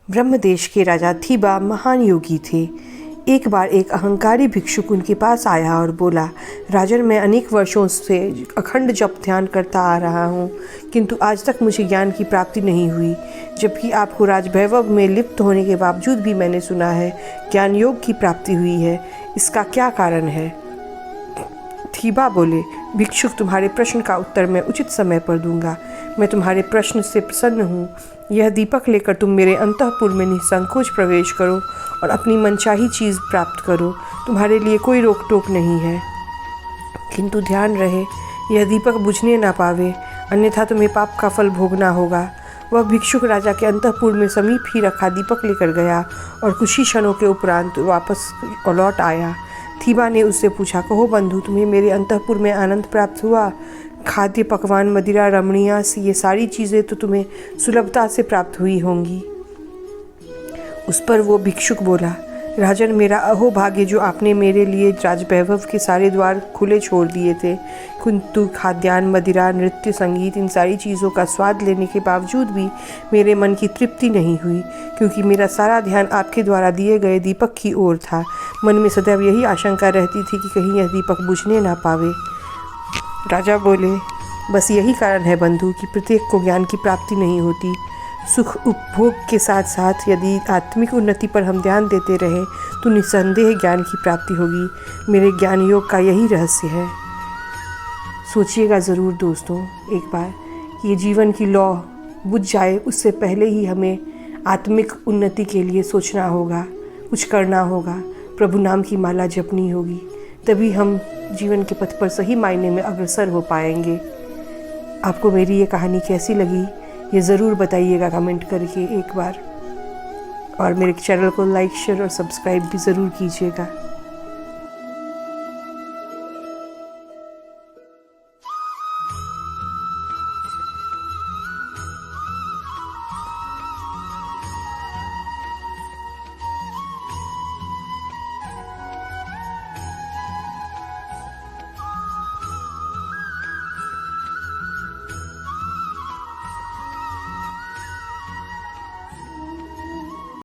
ब्रह्मदेश के राजा थीबा महान योगी थे। एक बार एक अहंकारी भिक्षुक उनके पास आया और बोला, राजन, मैं अनेक वर्षों से अखंड जप ध्यान करता आ रहा हूँ, किंतु आज तक मुझे ज्ञान की प्राप्ति नहीं हुई, जबकि आपको राजवैभव में लिप्त होने के बावजूद भी मैंने सुना है ज्ञान योग की प्राप्ति हुई है। इसका क्या कारण है? थीबा बोले, भिक्षुक, तुम्हारे प्रश्न का उत्तर मैं उचित समय पर दूंगा। मैं तुम्हारे प्रश्न से प्रसन्न हूँ। यह दीपक लेकर तुम मेरे अंतःपुर में निसंकोच प्रवेश करो और अपनी मनचाही चीज़ प्राप्त करो। तुम्हारे लिए कोई रोक टोक नहीं है, किंतु ध्यान रहे यह दीपक बुझने ना पावे, अन्यथा तुम्हें पाप का फल भोगना होगा। वह भिक्षुक राजा के अंतःपुर में समीप ही रखा दीपक लेकर गया और कुछ ही क्षणों के उपरांत वापस लौट आया। थीबा ने उससे पूछा, कहो बंधु, तुम्हें मेरे अंतःपुर में आनंद प्राप्त हुआ? खाद्य पकवान, मदिरा, रमणीया, ये सारी चीज़ें तो तुम्हें सुलभता से प्राप्त हुई होंगी। उस पर वो भिक्षुक बोला, राजन, मेरा अहोभाग्य जो आपने मेरे लिए राजवैभव के सारे द्वार खुले छोड़ दिए थे, किंतु खाद्यान्न, मदिरा, नृत्य, संगीत, इन सारी चीज़ों का स्वाद लेने के बावजूद भी मेरे मन की तृप्ति नहीं हुई, क्योंकि मेरा सारा ध्यान आपके द्वारा दिए गए दीपक की ओर था। मन में सदैव यही आशंका रहती थी कि कहीं यह दीपक बुझने ना पावे। राजा बोले, बस यही कारण है बंधु कि प्रत्येक को ज्ञान की प्राप्ति नहीं होती। सुख उपभोग के साथ साथ यदि आत्मिक उन्नति पर हम ध्यान देते रहे तो निस्संदेह ज्ञान की प्राप्ति होगी। मेरे ज्ञान योग का यही रहस्य है। सोचिएगा ज़रूर दोस्तों एक बार कि ये जीवन की लौ बुझ जाए उससे पहले ही हमें आत्मिक उन्नति के लिए सोचना होगा, कुछ करना होगा, प्रभु नाम की माला जपनी होगी, तभी हम जीवन के पथ पर सही मायने में अग्रसर हो पाएंगे। आपको मेरी ये कहानी कैसी लगी ये ज़रूर बताइएगा कमेंट करके एक बार, और मेरे चैनल को लाइक, शेयर और सब्सक्राइब भी ज़रूर कीजिएगा।